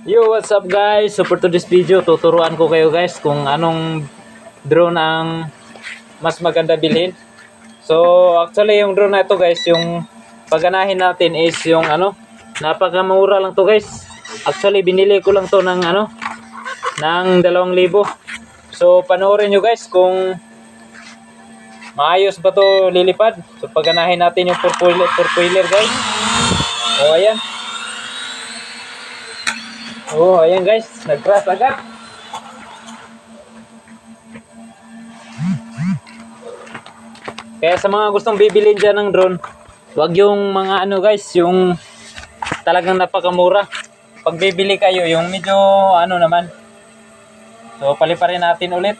Yo, what's up guys? So for today's video, tuturuan ko kayo guys kung anong drone ang mas maganda bilhin. So actually yung drone na ito guys, yung pagganahin natin is yung napakamura lang to guys. Actually binili ko lang to ng ng 2,000. So panoorin nyo guys kung maayos ba to lilipad. So pagganahin natin yung four-wheeler guys. O ayan. Oh, ayan guys, nag-crash agad. Kaya sa mga gustong bibilin dyan ng drone, wag yung mga guys, yung talagang napakamura. Pag bibili kayo, yung medyo naman. So paliparin natin ulit.